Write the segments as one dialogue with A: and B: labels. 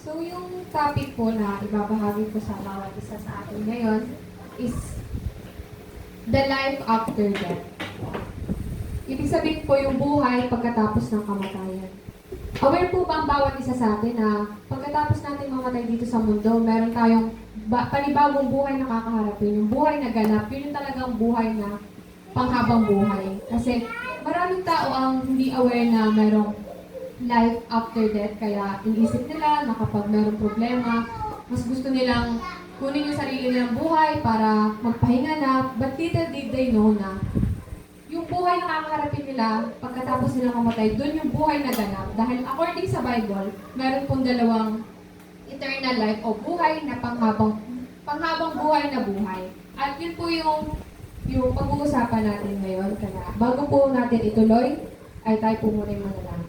A: So, yung topic po na ibabahagi ko sa bawat isa sa atin ngayon is the life after death. Ibig sabihin po yung buhay pagkatapos ng kamatayan. Aware po ba ang bawat isa sa atin na pagkatapos natin mamatay dito sa mundo, meron tayong panibagong buhay na kakaharapin. Yung buhay na ganap, yun yung talagang buhay na panghabang buhay. Kasi maraming tao ang hindi aware na merong life after death, kaya iniisip nila na kapag merong problema, mas gusto nilang kunin yung sarili nilang buhay para magpahinga na, but little did they know na yung buhay na kakaharapin nila pagkatapos nilang mamatay, dun yung buhay na ganap. Dahil according sa Bible, meron pong dalawang eternal life o buhay na panghabang buhay na buhay. At yun po yung pag-uusapan natin ngayon. Kaya bago po natin ituloy, ay tayo po muna yung manalangin.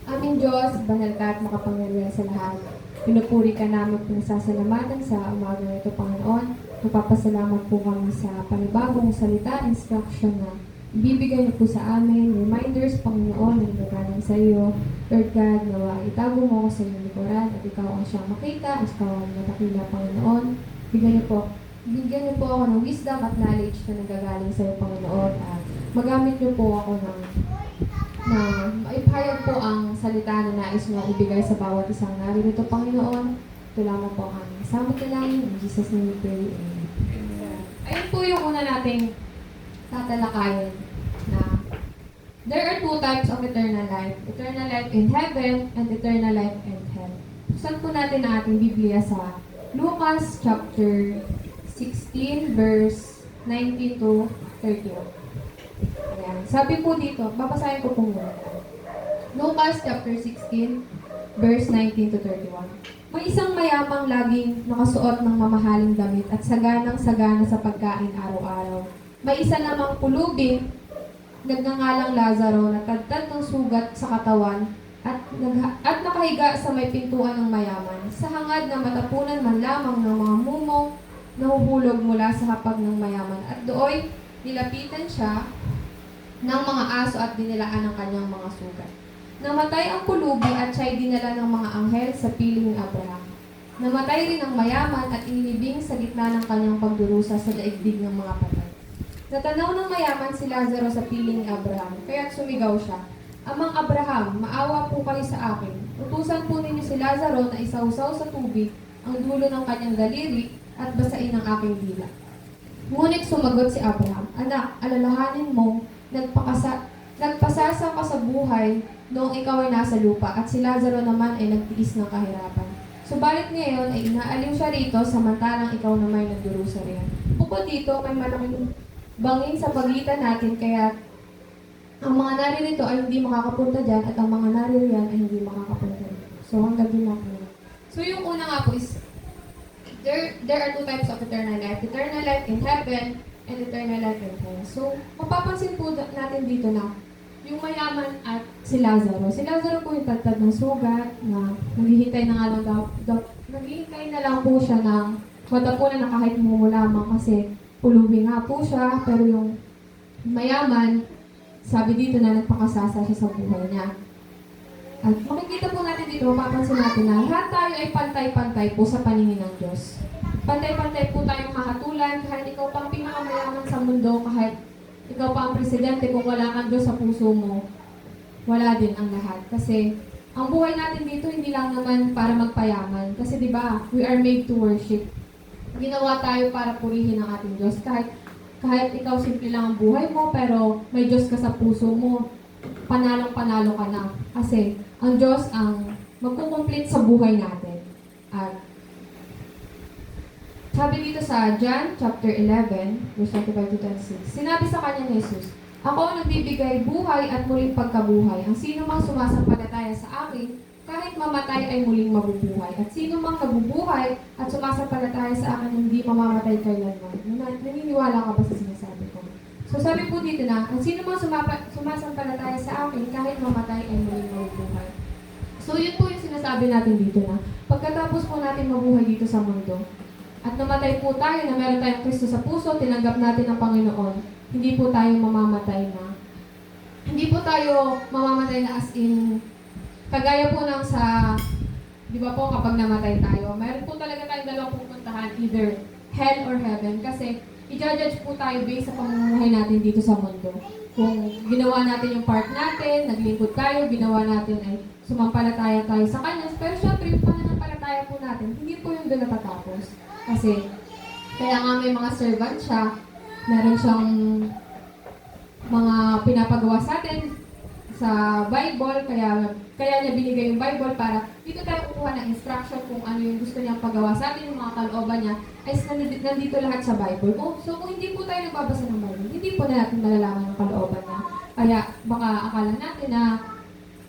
A: Aming Diyos, banal ka at makapangyarihan sa lahat. Pinupuri ka namin, pinasasalamatan sa umaga nito, Panginoon. Nagpapasalamat po kami sa panibagong salita, instruction na ibibigay niyo po sa amin, reminders, Panginoon, na nagagaling sa iyo. Lord God, nawa itago mo ako sa iyong likuran at ikaw ang siyang makita at ikaw ang matakila, Panginoon. Bigyan niyo po ako ng wisdom at knowledge na nagagaling sa iyo, Panginoon. At magamit niyo po ako na maipahayag po ang salita na nais mo ibigay sa bawat isang naririto, Panginoon. Ito lamang po ang aming samot na lang. In Jesus' name we pray. Amen. Ayun po yung una nating tatalakayin na there are two types of eternal life. Eternal life in heaven and eternal life in hell. Saan po natin ang ating Biblia sa Lucas chapter 16 verse 19 to 31. Ayan. Sabi po dito, babasahin ko po muna. Lucas chapter 16 verse 19 to 31. May isang mayamang laging nakasuot ng mamahaling damit at saganang-sagana sa pagkain araw-araw. May isa namang pulubing, nagngangalang Lazaro, na tadtad ng sugat sa katawan at nakahiga sa may pintuan ng mayaman. Sa hangad na matapunan man lamang ng mga mumong nahuhulog mula sa hapag ng mayaman. At dooy nilapitan siya ng mga aso at dinilaan ang kanyang mga sugat. Namatay ang pulubi at siya'y dinala ng mga anghel sa piling ni Abraham. Namatay rin ang mayaman at inilibing sa gitna ng kanyang pagdurusa sa daigdig ng mga patay. Natanaw ng mayaman si Lazaro sa piling ni Abraham, kaya't sumigaw siya, "Amang Abraham, maawa po kayo sa akin. Utusan po ninyo si Lazaro na isawsaw sa tubig ang dulo ng kanyang daliri at basain ang aking dila." Ngunit sumagot si Abraham, "Anak, alalahanin mo, nagpasasa ka sa buhay noong ikaw ay nasa lupa at si Lazaro naman ay nagtiis ng kahirapan. Subalit ngayon ay inaaliw siya rito samantalang ikaw naman ay nagdurusa riyan. Bukod dito, may malaking bangin sa pagitan natin kaya ang mga naririto ay hindi makakapunta dyan at ang mga naririyan ay hindi makakapunta dyan." So, hanggang din natin. So, yung una nga po is there are two types of eternal life. Eternal life in heaven and eternal life in hell. So, mapapansin po natin dito na yung mayaman at si Lazaro. Si Lazaro po yung tagtad ng sugat na naghihintay na nga lang naghihintay na lang po siya ng matapunan na kahit mumulamang kasi pulubi nga po siya. Pero yung mayaman, sabi dito na nagpakasasa siya sa buhay niya. At makikita po natin dito, mapapansin natin na lahat tayo ay pantay-pantay po sa paningin ng Diyos. Pantay-pantay po tayong hahatulan kahit ikaw pang pinakamayaman sa mundo, kahit ikaw pa ang presidente, kung wala kang Diyos sa puso mo, wala din ang lahat. Kasi ang buhay natin dito hindi lang naman para magpayaman. Kasi di ba, we are made to worship. Ginawa tayo para purihin ang ating Diyos. Kahit ikaw simple lang ang buhay mo, pero may Diyos ka sa puso mo, panalong-panalo ka na. Kasi ang Diyos ang magkukomplete sa buhay natin. At sabi dito sa John chapter 11, verse 25 to 26, sinabi sa kanya ni Jesus, "Ako ang nagbibigay buhay at muling pagkabuhay. Ang sino mang sumasampalataya sa akin, kahit mamatay ay muling mabubuhay. At sino mang nabubuhay at sumasampalataya sa akin, hindi mamamatay kailanman." Naniniwala ka ba sa sinasabi ko? So sabi po dito na, ang sino mang sumasampalataya sa akin, kahit mamatay ay muling mabubuhay. So yun po yung sinasabi natin dito na, pagkatapos po natin mabuhay dito sa mundo, at namatay po tayo na meron tayong Kristo sa puso, tinanggap natin ang Panginoon, hindi po tayo mamamatay na. Hindi po tayo mamamatay na as in, kagaya po ng sa di ba po kapag namatay tayo, meron po talaga tayong dalawang pupuntahan, either hell or heaven. Kasi i-judge po tayo based sa pamumuhay natin dito sa mundo. Kung ginawa natin yung part natin, naglingkod tayo, ginawa natin ay sumampalataya tayo sa Kanya. Pero syempre, yung pananampalataya po natin, hindi po yung doon natatapos. Kasi, kaya nga may mga servant siya, meron siyang mga pinapagawa sa atin sa Bible, kaya niya binigay yung Bible para dito tayo kukuha ng instruction kung ano yung gusto niyang pagawa sa atin, yung mga kalooban niya, ay nandito lahat sa Bible. So kung hindi po tayo nagbabasa ng Bible, hindi po na natin malalaman yung kalooban niya. Kaya baka akala natin na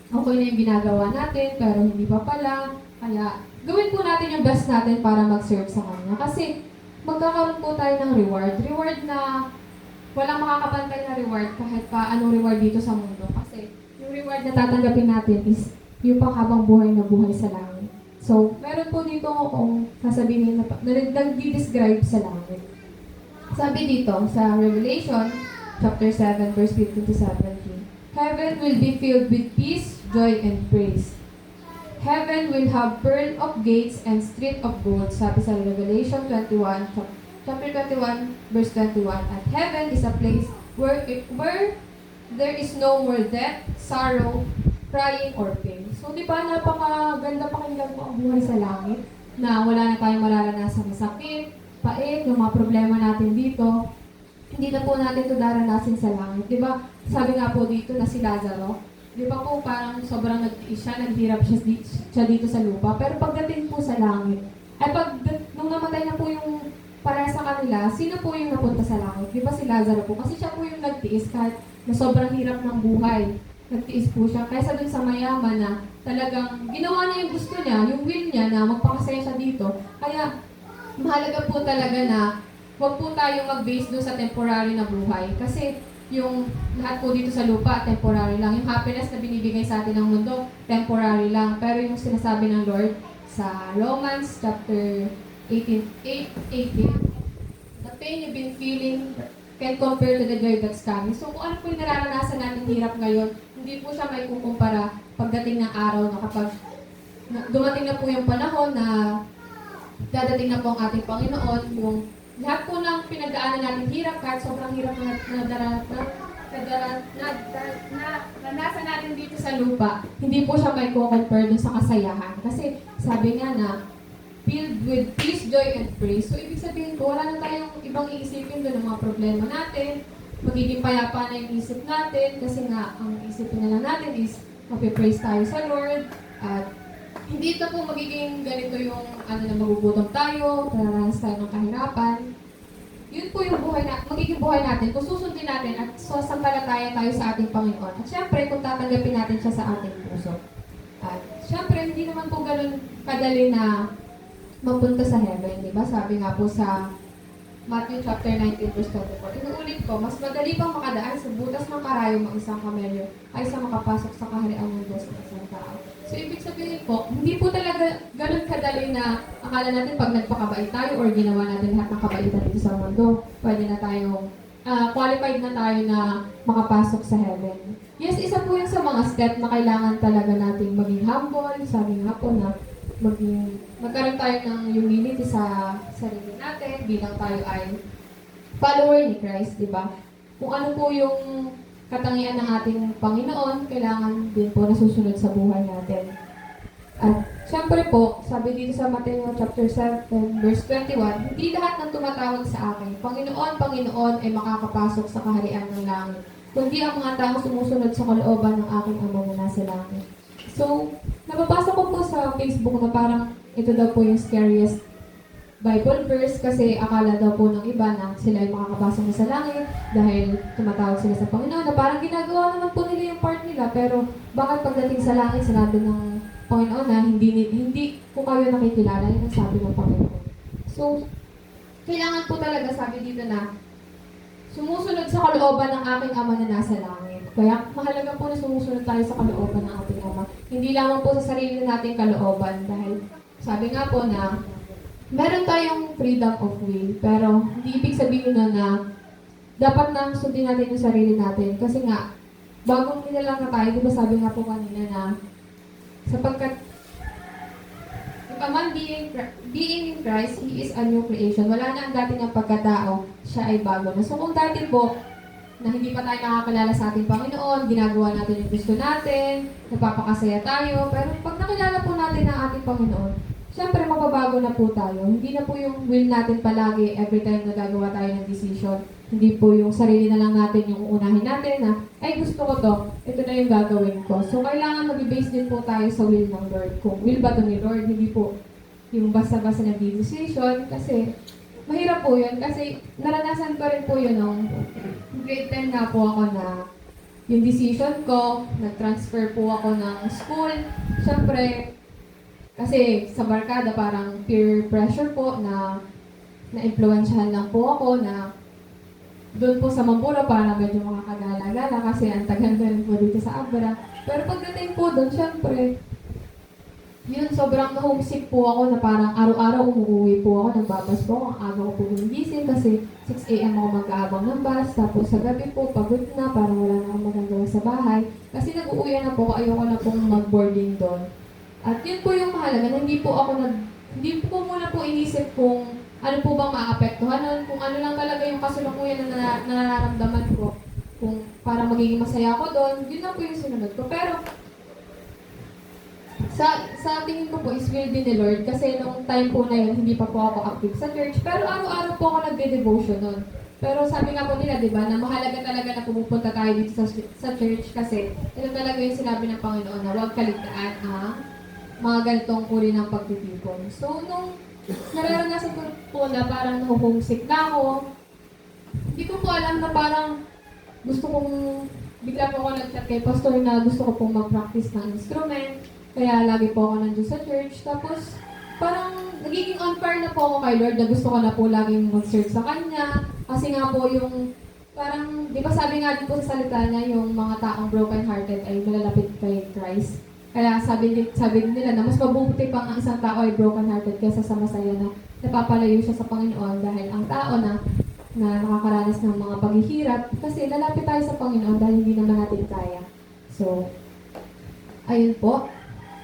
A: okay na yung ginagawa natin, pero hindi pa pala. Kaya gawin po natin yung best natin para mag-serve sa Kanya. Kasi magkakaroon po tayo ng reward. Reward na walang makakapantay na reward kahit pa anong reward dito sa mundo. Kasi yung reward na tatanggapin natin is yung panghabang buhay na buhay sa langit. So, meron po dito kung sasabihin na nag-describe sa langit. Sabi dito sa Revelation chapter 7 verse 15 to 17, Heaven will be filled with peace, joy, and praise. Heaven will have pearl of gates and street of gold. Sabi sa Revelation 21, chapter 21, verse 21. At heaven is a place where there is no more death, sorrow, crying, or pain. So, di ba, napakaganda pakinggan mo ang buhay sa langit na wala na tayong mararanasan na sakit, pait, yung mga problema natin dito. Hindi na po natin ito daranasin sa langit. Di ba, sabi nga po dito na si Lazaro, di ba po parang sobrang nagtiis siya, naghirap siya dito sa lupa. Pero pagdating po sa langit, ay nung namatay na po yung para sa kanila, sino po yung napunta sa langit? Di ba si Lazaro po? Kasi siya po yung nagtiis kahit na sobrang hirap ng buhay. Nagtiis po siya. Kaysa dun sa mayaman na talagang ginawa niya yung gusto niya, yung will niya na magpakasaya siya dito. Kaya mahalaga po talaga na huwag po tayong mag-base dun sa temporary na buhay. Kasi yung lahat po dito sa lupa, temporary lang. Yung happiness na binibigay sa atin ng mundo, temporary lang. Pero yung sinasabi ng Lord sa Romans chapter 18, the pain you've been feeling can compare to the joy that's coming. So kung ano po yung nararanasan natin hirap ngayon, hindi po siya may kukumpara pagdating ng araw na kapag dumating na po yung panahon na dadating na po ang ating Panginoon, yung lahat po ng pinagdaanan natin hirap, kahit sobrang hirap na naranasan natin dito sa lupa, hindi po siya may kukumpare dun sa kasayahan. Kasi sabi nga na, filled with peace, joy, and praise. So, ibig sabihin po, wala na tayong ibang iisipin doon ng mga problema natin. Magiging payapa na yung isip natin kasi nga, ang isipin na lang natin is mapipraise tayo sa Lord. At hindi ito po magiging ganito yung na magugutom tayo, nararanas tayo ng kahirapan. Yun po yung magiging buhay natin kung susundin natin at sasampalataya tayo sa ating Panginoon. At syempre, kung tatanggapin natin siya sa ating puso. At syempre, hindi naman po ganun kadali na mapunta sa heaven, di ba? Sabi nga po sa Matthew chapter 19 verse 24. Inuulit ko, mas madali pang makadaan sa butas ng karayom ng isang kamelyo ay sa makapasok sa kaharian ng Diyos ng isang tao. So, ibig sabihin po, hindi po talaga ganun kadali na akala natin pag nagpakabait tayo or ginawa natin lahat ng kabaitan dito sa mundo, pwede na tayong qualified na tayo na makapasok sa heaven. Yes, isa po yun sa mga step na kailangan talaga nating maging humble. Sabi nga po na magkaroon tayo ng humility sa sarili natin bilang tayo ay follower ni Christ, di ba? Kung ano po yung katangian ng ating Panginoon, kailangan din po nasusunod sa buhay natin. At syempre po, sabi dito sa Mateo chapter 7, verse 21, hindi lahat ng tumatawag sa akin, Panginoon, Panginoon, ay makakapasok sa kaharian ng langit, kundi ang mga tao sumusunod sa kalooban ng aking Ama na nasa langit. So, nababasa ko po sa Facebook na parang ito daw po yung scariest Bible verse kasi akala daw po ng iba na sila ay makakapasok na sa langit dahil tumatawag sila sa Panginoon na parang ginagawa naman po nila yung part nila pero bakit pagdating sa langit sinabi ng Panginoon na hindi ko kayo nakikilala, yun ang sabi ng Panginoon. So, kailangan po talaga sabi dito na sumusunod sa kalooban ng aking Ama na nasa langit. Kaya mahalaga po na sumusunod tayo sa kalooban ng ating Ama. Hindi lamang po sa sarili nating kalooban dahil sabi nga po na meron tayong freedom of will pero hindi ibig sabihin na dapat na sundin natin yung sarili natin kasi nga bagong nilalang na tayo, di ba sabi nga po kanina na sapagkat If a man being in Christ, he is a new creation. Wala na ang dati ng pagkatao, siya ay bago na. So kung dati po, na hindi pa tayo nakakilala sa ating Panginoon, ginagawa natin yung gusto natin, napapakasaya tayo, pero pag nakilala po natin ang ating Panginoon, syempre mababago na po tayo. Hindi na po yung will natin palagi every time na gagawa tayo ng decision. Hindi po yung sarili na lang natin yung uunahin natin na, ay gusto ko to, ito na yung gagawin ko. So kailangan mag-base din po tayo sa will ng Lord. Kung will ba to ni Lord, hindi po yung basta-basta nag-decision kasi mahirap po yun kasi naranasan ko rin po yun nung grade 10 na po ako na yung decision ko, nag-transfer po ako ng school. Siyempre, kasi sa barkada parang peer pressure po na na-influensyahan lang po ako na doon po sa Mambulo para medyo makakagala-gala kasi ang tagal rin po dito sa Abra. Pero pagdating po doon, siyempre, yun, sobrang na-homesick po ako na parang araw-araw umuwi po ako, nagbabas po ako, ang aga ko po gumigising kasi 6 a.m. ako mag-aabang ng bus, tapos sa gabi po, pagod na, parang wala na akong magagawa sa bahay. Kasi nag-uuwi na po, ayoko na pong mag-boarding doon. At yun po yung mahalaga, na hindi po muna po inisip kung ano po bang maapektuhan nun, kung ano lang talaga yung kasalukuyan na nararamdaman ko, kung para magiging masaya ako doon, yun lang po yung sinunod ko. Pero, sa tingin ko po is will din ni Lord kasi nung time po na yun, hindi pa po ako active sa church. Pero araw-araw po ako nagde-devotion nun. Pero sabi nga po nila, di ba, na mahalaga talaga na pumupunta tayo dito sa church kasi ito talaga yung sinabi ng Panginoon na huwag kaligtaan ang mga ganitong uri ng pagtitipon. So, nung nararanasan ko po na parang homesick na ako, hindi ko po alam na parang gusto kong, bigla po ako nag-chat kay pastor na gusto ko pong mag-practice ng instrument. Kaya lagi po ako nandun sa church. Tapos, parang nagiging on fire na po ako kay Lord na gusto ko na po laging mag-search sa Kanya. Kasi nga po yung, parang, di ba sabi nga din po sa salita niya, yung mga taong broken-hearted ay malalapit kay Christ. Kaya sabi nila na mas mabuti pang ang isang tao ay broken-hearted kaysa sa masaya na napapalayo siya sa Panginoon dahil ang tao na nakakaranas ng mga paghihirap kasi lalapit tayo sa Panginoon dahil hindi naman natin kaya. So, ayun po.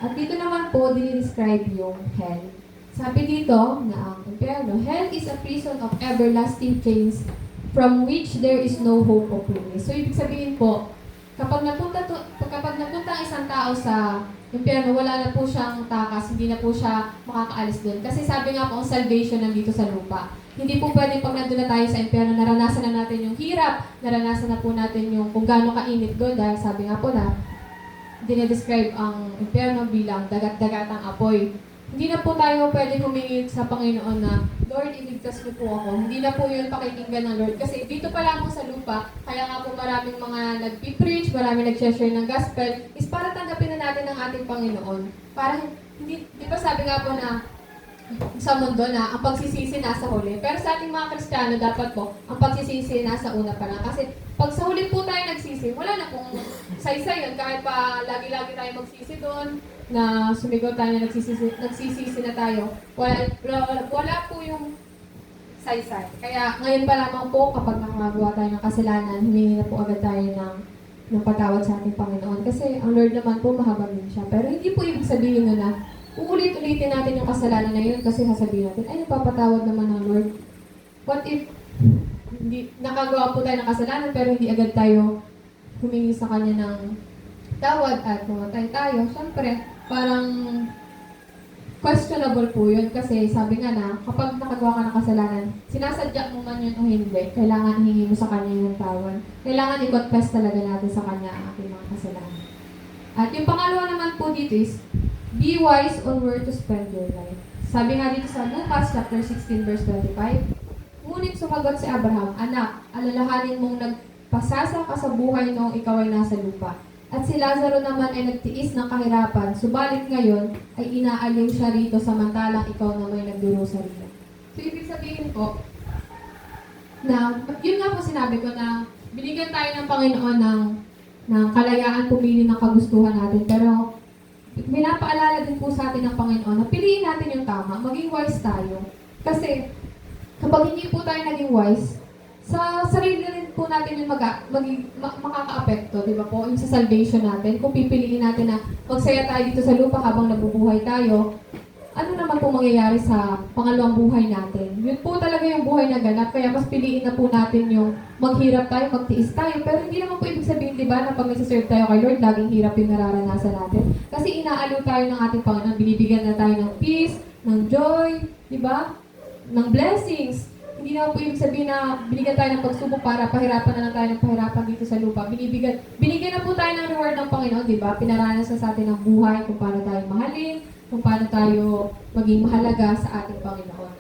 A: At dito naman po, dinidescribe yung hell. Sabi dito na ang impyerno, hell is a prison of everlasting chains from which there is no hope of release. So, ibig sabihin po, kapag napunta ang isang tao sa impyerno, wala na po siyang takas, hindi na po siya makakaalis doon. Kasi sabi nga po, ang salvation nandito sa lupa. Hindi po pwede pag nandun na tayo sa impyerno, naranasan na natin yung hirap, naranasan na po natin yung kung gaano kainit doon, dahil sabi nga po na, dinedescribe ang impyerno bilang dagat-dagatang apoy. Hindi na po tayo pwede humingi sa Panginoon na, Lord, iligtas niyo po ako. Hindi na po yun pakikinggan ng Lord. Kasi dito pa lang po sa lupa, kaya nga po maraming mga nagpipreach, maraming nag-share ng gospel, is para tanggapin na natin ang ating Panginoon. Para, hindi, di ba sabi nga po na, sa mundo na ang pagsisisi nasa huli. Pero sa ating mga Kristiyano, dapat po, ang pagsisisi nasa una pa lang. Kasi pag sa huli po tayo nagsisi, wala na pong saysay yun. Kahit pa lagi-lagi tayo magsisi doon, na sumigaw tayo na nagsisisi na tayo. Wala po yung saysay. Kaya ngayon pa lamang po, kapag nakagawa tayo ng kasalanan, humingi na po agad tayo ng patawad sa ating Panginoon. Kasi ang Lord naman po, mahabag din siya. Pero hindi po ibig sabihin na uulit-ulitin natin yung kasalanan na yun kasi sasabihin natin, ay, napapatawad naman ng Lord. What if hindi, nakagawa po tayo ng kasalanan pero hindi agad tayo humingi sa Kanya ng tawad at mamatay tayo? Siyempre, parang questionable po yun kasi sabi nga na kapag nakagawa ka ng kasalanan, sinasadya mo man yun o hindi, kailangan hingi mo sa Kanya yung tawad. Kailangan i-confess talaga natin sa Kanya ang ating mga kasalanan. At yung pangalawa naman po dito is, be wise on where to spend your life. Sabi nga dito sa Lucas chapter 16 verse 25, ngunit sumagot si Abraham, anak, alalahanin mong nagpasasa ka sa buhay noong ikaw ay nasa lupa. At si Lazaro naman ay nagtiis ng kahirapan, subalit ngayon ay inaaliw siya rito samantalang ikaw na may nagdurusa rito. So, ibig sabihin po, na, yun nga po sinabi ko na binigyan tayo ng Panginoon ng kalayaan pumili ng kagustuhan natin, pero pinapaalala din po sa atin ng Panginoon na piliin natin yung tama, maging wise tayo. Kasi kapag hindi po tayo naging wise, sa sarili rin po natin yung makaka-apekto, di ba po? Yung sa salvation natin, kung pipiliin natin na magsaya tayo dito sa lupa habang nabubuhay tayo, ano naman po mangyayari sa pangalawang buhay natin. Yun po talaga yung buhay na ganap, kaya mas piliin na po natin yung maghirap tayo, magtiis tayo. Pero hindi naman po ibig sabihin, di ba, na pag nagsaserve tayo kay Lord, laging hirap yung nararanasan natin. Kasi inaaliw tayo ng ating Panginoon, binibigyan na tayo ng peace, ng joy, di ba? Ng blessings. Hindi naman po ibig sabihin na binigyan tayo ng pagsubok para pahirapan na lang tayo ng pahirapan dito sa lupa. Binigyan na po tayo ng reward ng Panginoon, di ba? Pinaranas na sa atin ng buhay, kung paano tayo mahalin, kung paano tayo maging mahalaga sa ating Panginoon.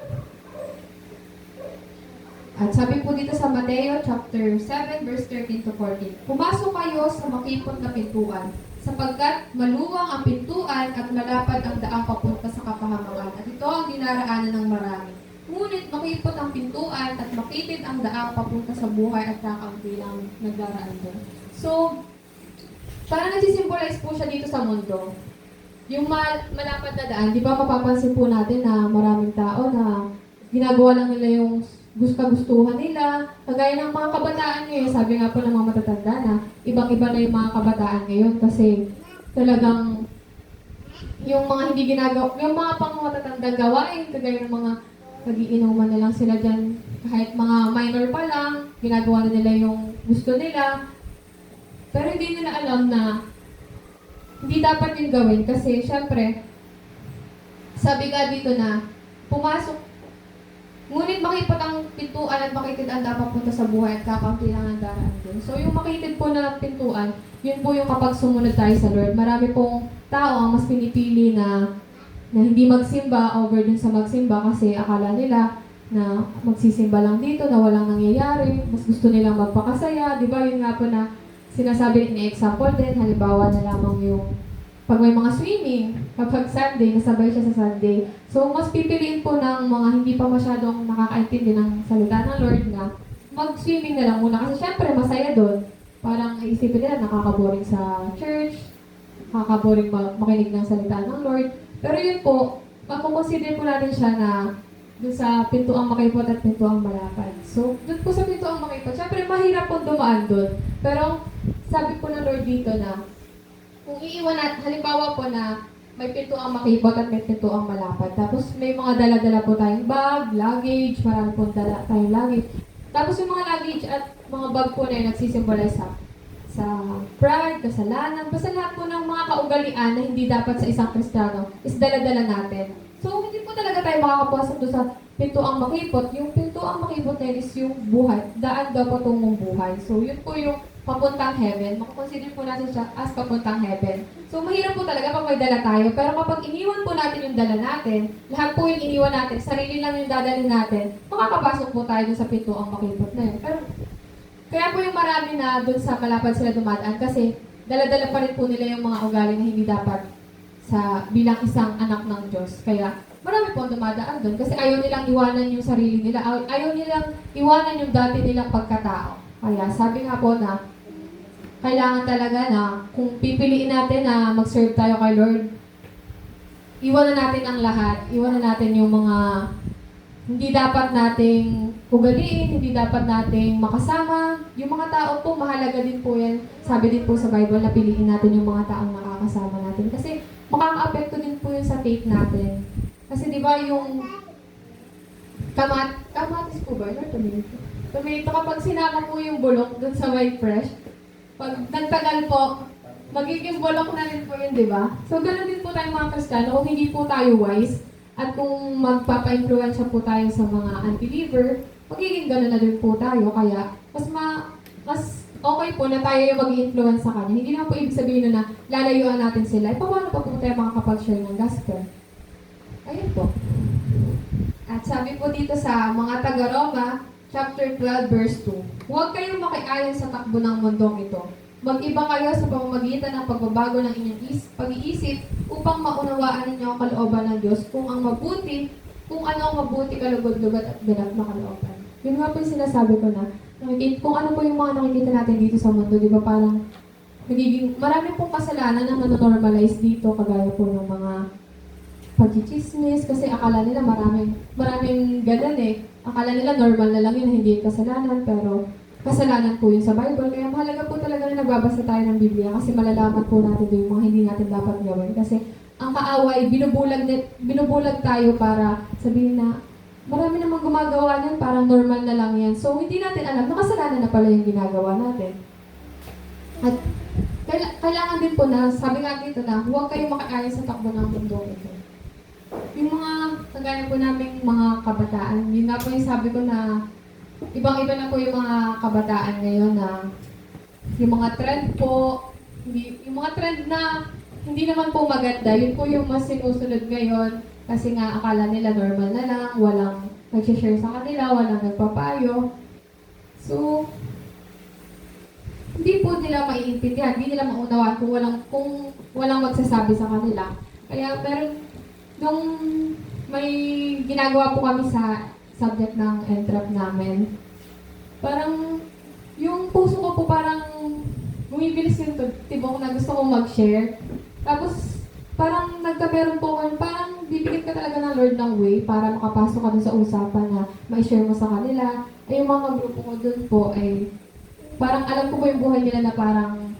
A: At sabi po dito sa Mateo chapter 7 verse 13 to 14, pumasok kayo sa makipot na pintuan, sapagkat maluwang ang pintuan at malapad ang daang papunta sa kapahamakan. At ito ang dinaraanan ng marami. Ngunit makipot ang pintuan at makitid ang daang papunta sa buhay at kakaunti lang nagdaraan doon. So, parang nagsisimbolize po siya dito sa mundo. Yung malapad na daan, di ba mapapansin po natin na maraming tao na ginagawa lang nila yung gusto-gustuhan nila. Kagaya ng mga kabataan ngayon, sabi nga po ng mga matatanda na ibang-iba na yung mga kabataan ngayon kasi talagang yung mga hindi ginagawa, yung mga pang matatandang gawain, kagaya ng mga nagiinuman na lang sila dyan, kahit mga minor pa lang, ginagawa na nila yung gusto nila. Pero hindi nila alam na hindi dapat yung gawin kasi syempre, sabi nga dito na pumasok, ngunit makipot ang pintuan at makitid ang dapat punta sa buhay at kakaunti lang ang daraan din. So yung makitid po na pintuan, yun po yung kapag sumunod tayo sa Lord. Marami pong tao ang mas pinipili na hindi magsimba over dun sa magsimba kasi akala nila na magsisimba lang dito, na walang nangyayari, mas gusto nilang magpakasaya, di ba? Yun nga po na sinasabi ni example din, halimbawa na lamang yung pag may mga swimming, kapag Sunday, nasabay siya sa Sunday. So, mas pipiliin po ng mga hindi pa masyadong nakakaintindi ng salita ng Lord na mag-swimming na lang muna. Kasi syempre, masaya doon. Parang isipin nila, nakakaboring sa church, nakakaboring makinig ng salita ng Lord. Pero yun po, makukonsider po natin siya na dun sa pintuang makipot at pintuang malapad. So, dun po sa pintuang makipot, syempre mahirap po dumaan dun. Pero, sabi po ng Lord dito na, kung iiwan natin, halimbawa po na may pintuang makipot at may pintuang malapad. Tapos may mga dala-dala po tayong bag, luggage, marami po dala tayong luggage. Tapos yung mga luggage at mga bag po na yun nagsisimbolize sa pride, kasalanan, basta lahat po ng mga kaugalian na hindi dapat sa isang Kristiyano is dala-dala natin. So, hindi po talaga tayo makakapasok doon sa pintuang makipot. Yung pintuang makipot na yun is yung buhay, daan daw patungong buhay. So, yun po yung papuntang heaven. Makakonsider po natin siya as papuntang heaven. So, mahirap po talaga pag may dala tayo. Pero kapag iniwan po natin yung dala natin, lahat po yung iniwan natin, sarili lang yung dadalhin natin, makakapasok po tayo dun sa pintuang makipot na yun. Pero, kaya po yung marami na dun sa malapad sila dumadaan kasi dala-dala pa rin po nila yung mga ugali na hindi dapat sa bilang isang anak ng Diyos. Kaya, marami po ang dumadaan dun kasi ayaw nilang iwanan yung sarili nila. Ayaw nilang iwanan yung dati nilang pagkatao. Kaya, sabi nga po na, kailangan talaga na kung pipiliin natin na mag-serve tayo kay Lord, iwanan natin ang lahat. Iwanan natin yung mga hindi dapat nating ugaliin, hindi dapat nating makasama. Yung mga tao po, mahalaga din po yan. Sabi din po sa Bible na piliin natin yung mga taong nakakasama natin. Kasi makaka-apekto din po yun sa faith natin. Kasi di ba yung kamatis po ba? Or tomato? Tomato, kapag sinama po yung bulok dun sa white fresh, pag nagtagal po, magiging bulok na rin po yun, di ba? So, ganoon din po tayong mga Kristiyano. Kung hindi po tayo wise, at kung magpapa-influensya po tayo sa mga unbeliever, magiging ganoon na din po tayo. Kaya, mas okay po na tayo yung mag-influence sa kanya. Hindi na po ibig sabihin na lalayuan natin sila. Paano pa po tayo makakapag-share ng gospel? Ayun po. At sabi po dito sa mga taga-Roma, chapter 12, verse 2, huwag kayong makiayon sa takbo ng mundong ito. Mag-iba kayo sa pamamagitan ng pagbabago ng inyong pag-iisip upang maunawaan ninyo ang kalooban ng Diyos kung ano ang mabuti, kalugod-lugod at ganap na kalooban. Yun nga po yung sinasabi ko na, kung ano po yung mga nakikita natin dito sa mundo, di ba parang marami pong kasalanan na nanonormalize dito, kagaya po ng mga pagchichismis, kasi akala nila maraming ganun eh. Akala nila normal na lang yun, hindi kasalanan, pero kasalanan po yun sa Bible. Kaya mahalaga po talaga na nagbabasa tayo ng Biblia kasi malalaman po natin yung mga hindi natin dapat gawin. Kasi ang kaaway, binubulag tayo para sabihin na marami namang gumagawa niyan, parang normal na lang yan. So, hindi natin alam na kasalanan na pala yung ginagawa natin. At kailangan din po na, sabi nga dito na, huwag kayong makakaya sa takbo ng mundo ito. Yung mga, kagaya po naming mga kabataan, yun nga po yung sabi ko na, ibang-iba na po yung mga kabataan ngayon na, yung mga trend po, yung mga trend na hindi naman po maganda, yun po yung mas sinusunod ngayon kasi nga akala nila normal na lang, walang nag-share sa kanila, walang nagpapayo. So, hindi po nila maiintindihan, hindi nila maunawaan kung walang magsasabi sa kanila. Kaya meron, nung may ginagawa po kami sa subject ng NTRAP namin, parang yung puso ko po parang bumibilis yung tibok na gusto kong mag-share. Tapos, parang nagkameron po kayo, parang bibigyan ka talaga ng Lord ng way para makapasok ka dun sa usapan na ma-share mo sa kanila. Ay, yung mga grupo ko dun po ay parang alam ko po yung buhay nila na parang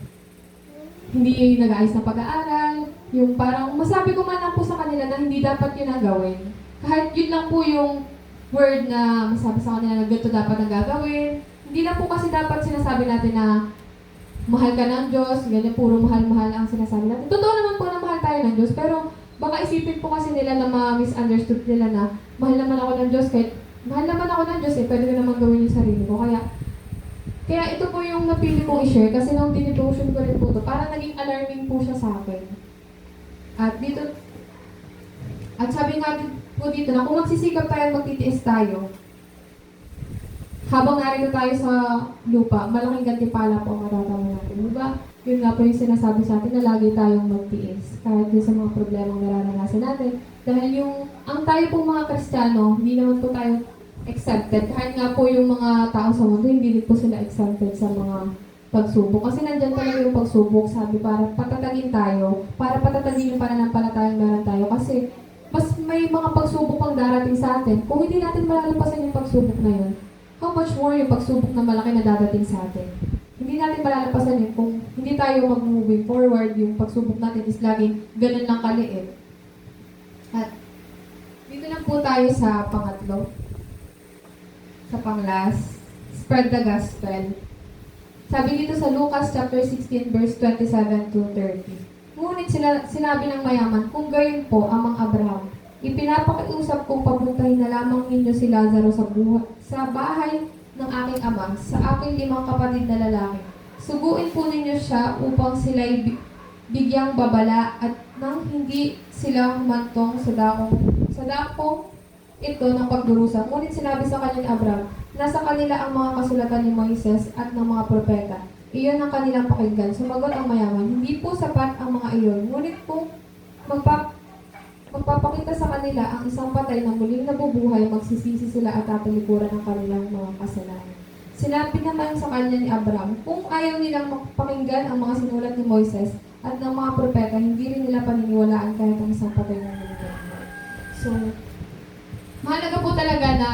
A: hindi nag-aayos ng pag-aaral. Yung parang masabi ko man lang po sa kanila na hindi dapat yun ang gawin. Kahit yun lang po yung word na masabi sa kanila na ganito dapat ang gagawin. Hindi lang po kasi dapat sinasabi natin na mahal ka ng Diyos, ganyan, puro mahal-mahal ang sinasabi natin. Totoo naman po na mahal tayo ng Diyos, pero baka isipin po kasi nila na ma-misunderstood nila na mahal naman ako ng Diyos, kahit mahal naman ako ng Diyos, pwede ko naman gawin yung sarili ko. Kaya ito po yung napili kong i-share kasi nung dinidevotion ko rin po ito, parang naging alarming po siya sa akin. At sabi nga po dito na kung magsisikap tayo, magtitiis tayo, habang narito tayo sa lupa, malaking gantimpala po ang matatamo natin. Diba? Yun nga po yung sinasabi sa atin na lagi tayong magtiis. Kahit din sa mga problemang nararanasan natin. Dahil ang tayo pong mga Kristiyano, hindi naman po tayo exempted. Kahit nga po yung mga tao sa mundo, hindi rin po sila exempted sa mga pagsubok. Kasi nandyan talaga yung pagsubok, sabi, para patatagin tayo, para patatagin yung pananampalatayang meron tayo. Kasi mas may mga pagsubok pang darating sa atin. Kung hindi natin malalampasan yung pagsubok na yun, how much more yung pagsubok na malaki na dadating sa atin. Hindi natin malalampasan yun kung hindi tayo mag-moving forward, yung pagsubok natin is laging ganun lang kaliit. At dito lang po tayo sa pangatlo. Sa panglas, spread the gospel. Sabi dito sa Lucas chapter 16 verse 27 to 30. Ngunit sinabi ng mayaman, kung gayon po amang Abraham, ipinapakiusap kong papuntahin na lamang ninyo si Lazaro sa bahay ng aking ama, sa aking 5 kapatid na lalaki. Suguin po ninyo siya upang sila'y bigyang babala at nang hindi sila humantong sa dakong ito ng pagdurusa. Ngunit sinabi sa kanya ni Abraham, nasa kanila ang mga kasulatan ni Moises at ng mga propeta. Iyon ang kanilang pakinggan. Sumagot ang mayaman, hindi po sapat ang mga iyon. Ngunit kung magpapakita sa kanila ang isang patay na muling nabubuhay, magsisisi sila at tatalikuran ng kanilang mga kasalanan. Sinabi naman sa kanya ni Abraham, kung ayaw nilang pakinggan ang mga sinulat ni Moises at ng mga propeta, hindi rin nila paniniwalaan kahit ang isang patay na muling nabubuhay. So, mahalaga po talaga na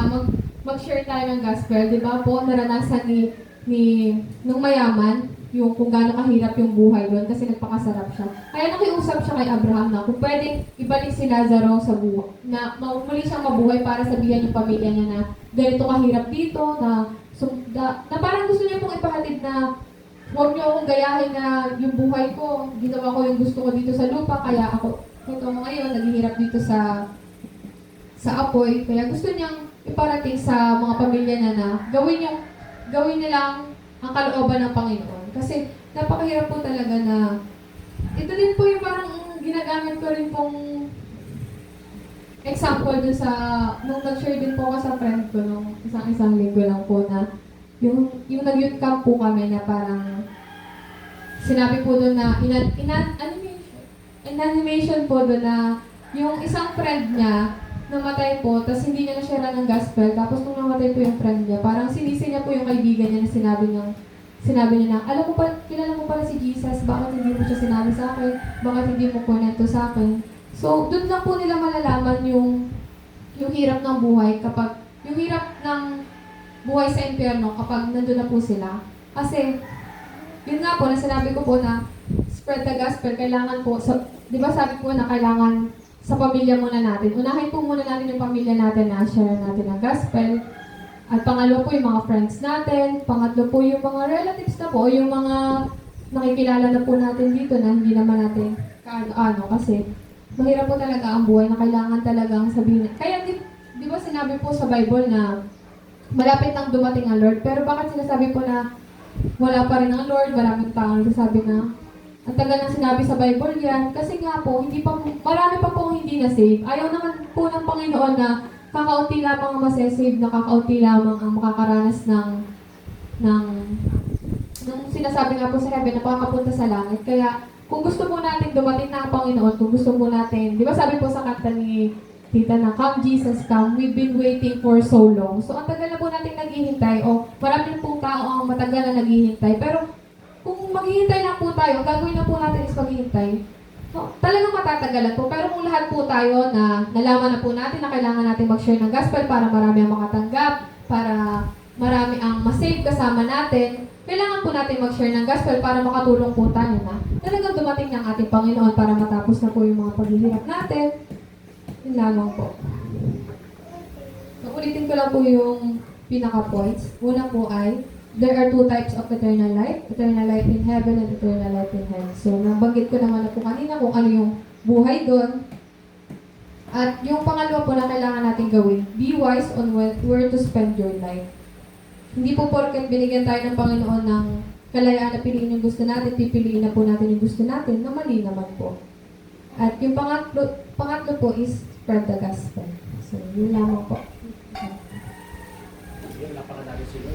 A: mag-share tayo ng gospel, di ba po? Naranasan nung mayaman, yung kung gaano kahirap yung buhay doon kasi nagpakasarap siya. Kaya nakiusap siya kay Abraham na kung pwedeng ibalik si Lazaro sa buhay, na muli siyang mabuhay para sabihan yung pamilya niya na ganito kahirap dito, na parang gusto niya pong ipahatid na huwag niyo akong gayahin na yung buhay ko, ginawa ko yung gusto ko dito sa lupa, kaya ako ngayon, naghihirap dito sa apoy. Kaya gusto niyang iparating sa mga pamilya niya na gawin nilang ang kalooban ng Panginoon. Kasi napakahirap po talaga na ito din po yung parang ginagamit ko rin pong example dun sa nung nag-share din po ako sa friend ko nung isang linggo lang po na yung nag-youth camp po kami na parang sinabi po doon na animation po doon na yung isang friend niya namatay po, tapos hindi niya na-share ng gospel, tapos nung namatay po yung friend niya, parang sinisi niya po yung kaibigan niya na sinabi niya na, alam mo pa, kilala mo pala si Jesus, bakit hindi mo siya sinabi sa akin, bakit hindi mo kunento sa akin. So, doon lang po nila malalaman yung hirap ng buhay yung hirap ng buhay sa impyerno kapag nandun na po sila. Kasi, yun nga po, na sinabi ko po na spread the gospel, kailangan po, di ba sabi po na kailangan sa pamilya muna natin. Unahin po muna natin yung pamilya natin na share natin ang gospel. At pangalawa po yung mga friends natin. Pangatlo po yung mga relatives na po, yung mga nakikilala na po natin dito na hindi naman natin kaano-ano kasi mahirap po talaga ang buhay na kailangan talagang sabihin. Kaya di ba sinabi po sa Bible na malapit nang dumating ang Lord, pero bakit sinasabi po na wala pa rin ang Lord, maraming tao nagsasabi na ang tagal nang sinabi sa Bible yan, kasi nga po, marami pa po hindi na-save. Ayaw naman po ng Panginoon na kakaunti lamang ang masasave, na kakaunti lamang ang makakaranas ng sinasabi nga po sa heaven na makakapunta sa langit. Kaya, kung gusto po natin dumating na ang Panginoon, kung gusto po natin, di ba sabi po sa kanta ni Tita na, "Come Jesus, come, we've been waiting for so long." So, ang tagal na po natin naghihintay, o marami pong tao ang matagal na naghihintay. Pero, kung maghihintay lang po tayo, ang gagawin na po natin is maghihintay, talagang matatagalan po. Pero kung lahat po tayo na nalaman na po natin na kailangan natin mag-share ng gospel para marami ang makatanggap, para marami ang masave kasama natin, kailangan po natin mag-share ng gospel para makatulong po tayo na talagang dumating ng ating Panginoon para matapos na po yung mga paghihirap natin. Yun lamang po. So, ulitin ko lang po yung pinaka-points. Una po ay, there are two types of eternal life in heaven and eternal life in hell. So, nabanggit ko naman na po kanina kung ano yung buhay doon. At yung pangalawa po na kailangan natin gawin, be wise on where to spend your life. Hindi po porket binigyan tayo ng Panginoon ng kalayaan na piliin yung gusto natin, pipiliin na po natin yung gusto natin, na mali naman po. At yung pangatlo po is spread the gospel. So, yun lamang po.
B: Yun, napakadami sila.